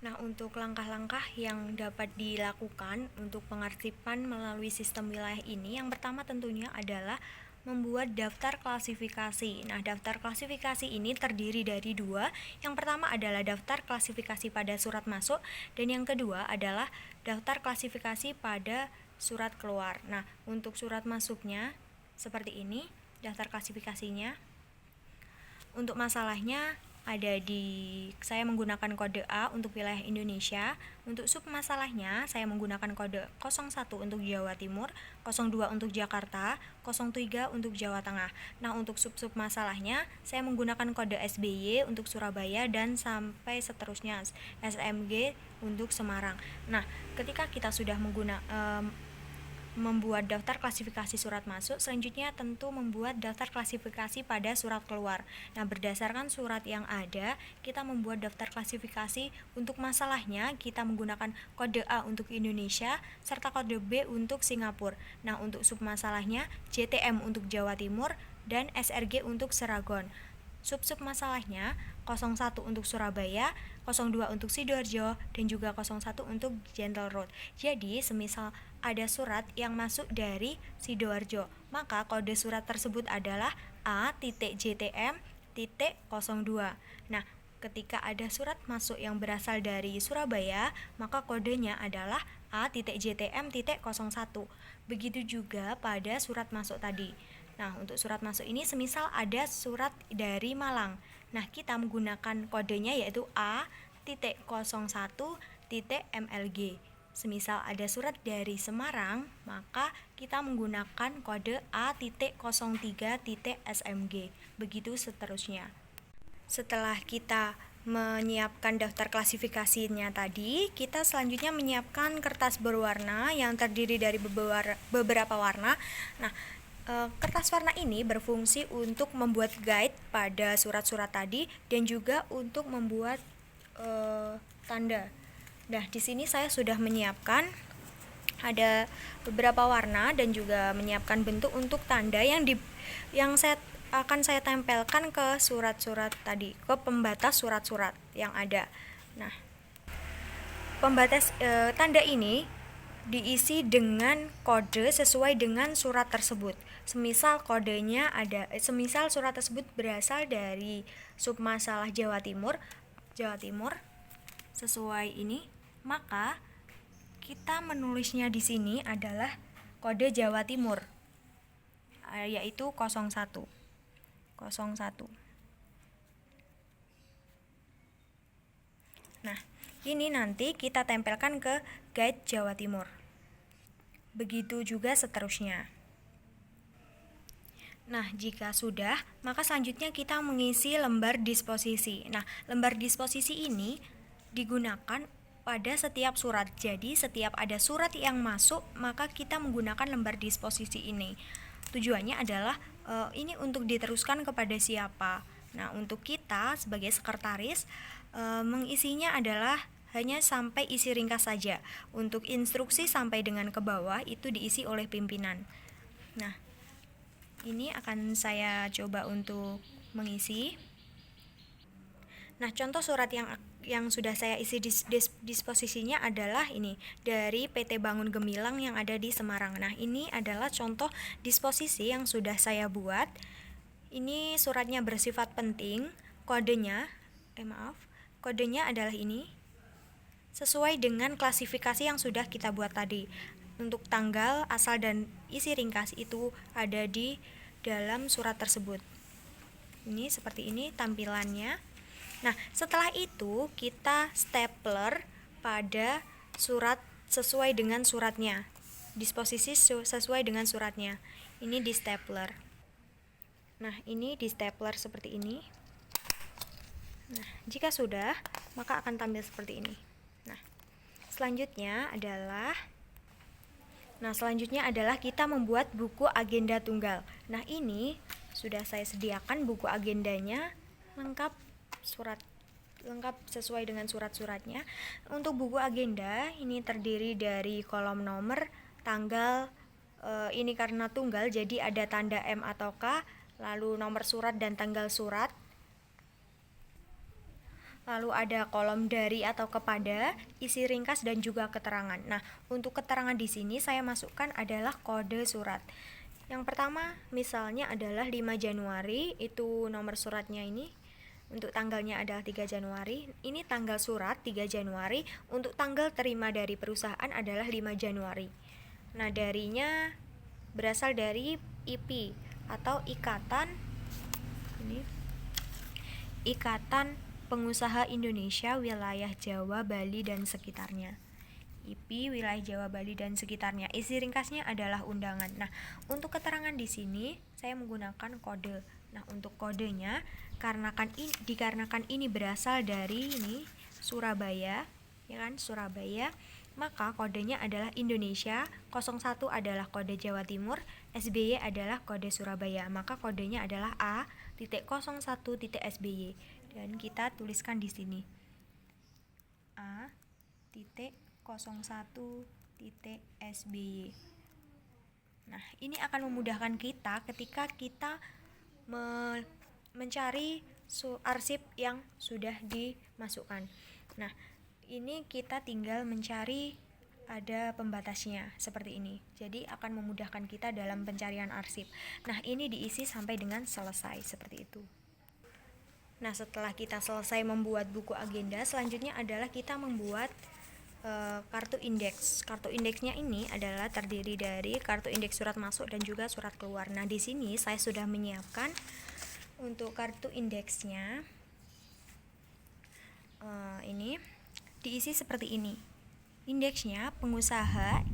Nah, untuk langkah-langkah yang dapat dilakukan untuk pengarsipan melalui sistem wilayah ini, yang pertama tentunya adalah membuat daftar klasifikasi. Nah, daftar klasifikasi ini terdiri dari dua. Yang pertama adalah daftar klasifikasi pada surat masuk, dan yang kedua adalah daftar klasifikasi pada surat keluar. Nah, untuk surat masuknya seperti ini, daftar klasifikasinya. Untuk masalahnya ada saya menggunakan kode A untuk wilayah Indonesia. Untuk sub masalahnya saya menggunakan kode 01 untuk Jawa Timur, 02 untuk Jakarta, 03 untuk Jawa Tengah. Nah, untuk sub-sub masalahnya saya menggunakan kode SBY untuk Surabaya dan sampai seterusnya SMG untuk Semarang. Nah, ketika kita sudah membuat daftar klasifikasi surat masuk, selanjutnya tentu membuat daftar klasifikasi pada surat keluar. Nah, berdasarkan surat yang ada, kita membuat daftar klasifikasi. Untuk masalahnya, kita menggunakan kode A untuk Indonesia, serta kode B untuk Singapura. Nah, untuk submasalahnya, JTM untuk Jawa Timur, dan SRG untuk Seragon. Sub-sub masalahnya 01 untuk Surabaya, 02 untuk Sidoarjo, dan juga 01 untuk Gentle Road. Jadi, semisal ada surat yang masuk dari Sidoarjo, maka kode surat tersebut adalah A.JTM.02. Nah, ketika ada surat masuk yang berasal dari Surabaya, maka kodenya adalah A.JTM.01. Begitu juga pada surat masuk tadi. Nah, untuk surat masuk ini semisal ada surat dari Malang. Nah, kita menggunakan kodenya yaitu A.01.MLG. Semisal ada surat dari Semarang, maka kita menggunakan kode A.03.SMG. Begitu seterusnya. Setelah kita menyiapkan daftar klasifikasinya tadi, kita selanjutnya menyiapkan kertas berwarna yang terdiri dari beberapa warna. Nah, kertas warna ini berfungsi untuk membuat guide pada surat-surat tadi dan juga untuk membuat tanda. Nah, di sini saya sudah menyiapkan ada beberapa warna dan juga menyiapkan bentuk untuk tanda yang saya tempelkan ke surat-surat tadi, ke pembatas surat-surat yang ada. Nah, pembatas tanda ini diisi dengan kode sesuai dengan surat tersebut. Semisal surat tersebut berasal dari submasalah Jawa Timur sesuai ini, maka kita menulisnya di sini adalah kode Jawa Timur, yaitu 01. Nah, ini nanti kita tempelkan ke guide Jawa Timur. Begitu juga seterusnya. Nah, jika sudah, maka selanjutnya kita mengisi lembar disposisi. Nah, lembar disposisi ini digunakan pada setiap surat. Jadi, setiap ada surat yang masuk, maka kita menggunakan lembar disposisi ini. Tujuannya adalah ini untuk diteruskan kepada siapa. Nah, untuk kita sebagai sekretaris, mengisinya adalah hanya sampai isi ringkas saja. Untuk instruksi sampai dengan ke bawah itu diisi oleh pimpinan. Nah, ini akan saya coba untuk mengisi. Nah, contoh surat yang sudah saya isi disposisinya adalah ini dari PT Bangun Gemilang yang ada di Semarang. Nah, ini adalah contoh disposisi yang sudah saya buat. Ini suratnya bersifat penting. Kodenya adalah ini, sesuai dengan klasifikasi yang sudah kita buat tadi. Untuk tanggal, asal, dan isi ringkas itu ada di dalam surat tersebut. Ini seperti ini tampilannya. Nah, setelah itu kita stapler pada surat sesuai dengan suratnya. Disposisi sesuai dengan suratnya. Ini di stapler. Nah, ini di stapler seperti ini. Nah, jika sudah, maka akan tampil seperti ini. Nah, selanjutnya adalah kita membuat buku agenda tunggal. Nah, ini sudah saya sediakan buku agendanya lengkap sesuai dengan surat-suratnya. Untuk buku agenda ini terdiri dari kolom nomor, tanggal, ini karena tunggal jadi ada tanda M atau K, lalu nomor surat dan tanggal surat. Lalu ada kolom dari atau kepada, isi ringkas dan juga keterangan. Nah, untuk keterangan di sini saya masukkan adalah kode surat. Yang pertama misalnya adalah 5 Januari, itu nomor suratnya ini. Untuk tanggalnya adalah 3 Januari. Ini tanggal surat 3 Januari, untuk tanggal terima dari perusahaan adalah 5 Januari. Nah, darinya berasal dari IP atau Ikatan Pengusaha Indonesia Wilayah Jawa, Bali dan sekitarnya. IP wilayah Jawa, Bali dan sekitarnya. Isi ringkasnya adalah undangan. Nah, untuk keterangan di sini saya menggunakan kode. Nah, untuk kodenya dikarenakan ini berasal dari ini Surabaya, ya kan? Surabaya, maka kodenya adalah Indonesia, 01 adalah kode Jawa Timur, SBY adalah kode Surabaya. Maka kodenya adalah A.01.SBY dan kita tuliskan di sini A.01.SBY. Nah, ini akan memudahkan kita ketika kita mencari arsip yang sudah dimasukkan. Nah, ini kita tinggal mencari ada pembatasnya seperti ini. Jadi akan memudahkan kita dalam pencarian arsip. Nah, ini diisi sampai dengan selesai seperti itu. Nah, setelah kita selesai membuat buku agenda, selanjutnya adalah kita membuat kartu indeks. Kartu indeksnya ini adalah terdiri dari kartu indeks surat masuk dan juga surat keluar. Nah, di sini saya sudah menyiapkan untuk kartu indeksnya. Ini diisi seperti ini. Indeksnya pengusaha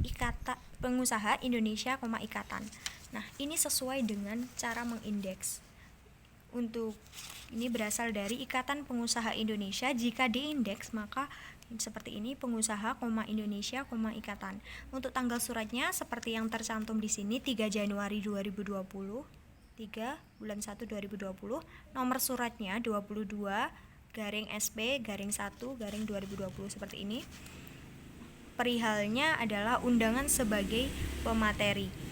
Indonesia, ikatan. Nah, ini sesuai dengan cara mengindeks. Untuk ini berasal dari Ikatan Pengusaha Indonesia. Jika diindeks maka seperti ini, pengusaha, Indonesia, ikatan. Untuk tanggal suratnya seperti yang tercantum di sini, 3 Januari 2020, 3 bulan 1 2020. Nomor suratnya 22/SP/1/2020 seperti ini. Perihalnya adalah undangan sebagai pemateri.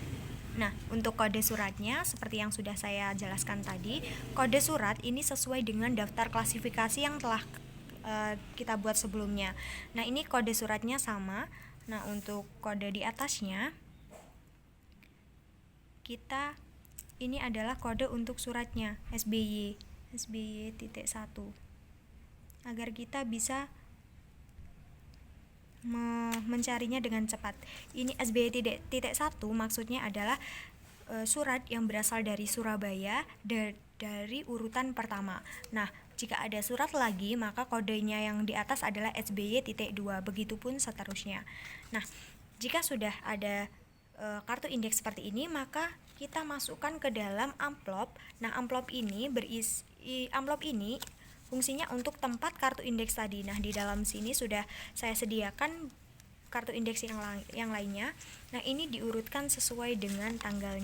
Nah, untuk kode suratnya seperti yang sudah saya jelaskan tadi, kode surat ini sesuai dengan daftar klasifikasi yang telah kita buat sebelumnya. Nah, ini kode suratnya sama. Nah, untuk kode di atasnya ini adalah kode untuk suratnya SBY.1 agar kita bisa mencarinya dengan cepat. Ini SBY.1 maksudnya adalah surat yang berasal dari Surabaya dari urutan pertama. Nah, jika ada surat lagi maka kodenya yang di atas adalah SBY.2, begitupun seterusnya. Nah, jika sudah ada kartu indeks seperti ini maka kita masukkan ke dalam amplop. Nah, amplop ini fungsinya untuk tempat kartu indeks tadi. Nah, di dalam sini sudah saya sediakan kartu indeks yang lainnya. Nah, ini diurutkan sesuai dengan tanggal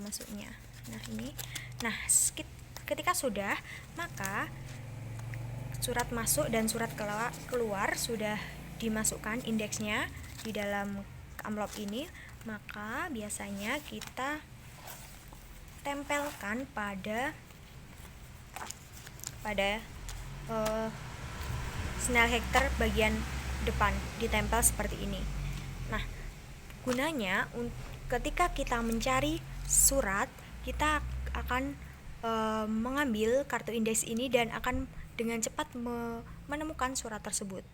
masuknya. Nah, ini. Nah, ketika sudah, maka surat masuk dan surat keluar sudah dimasukkan indeksnya di dalam amplop ini, maka biasanya kita tempelkan pada snell hektar bagian depan, ditempel seperti ini. Nah, gunanya ketika kita mencari surat, kita akan mengambil kartu indeks ini dan akan dengan cepat menemukan surat tersebut.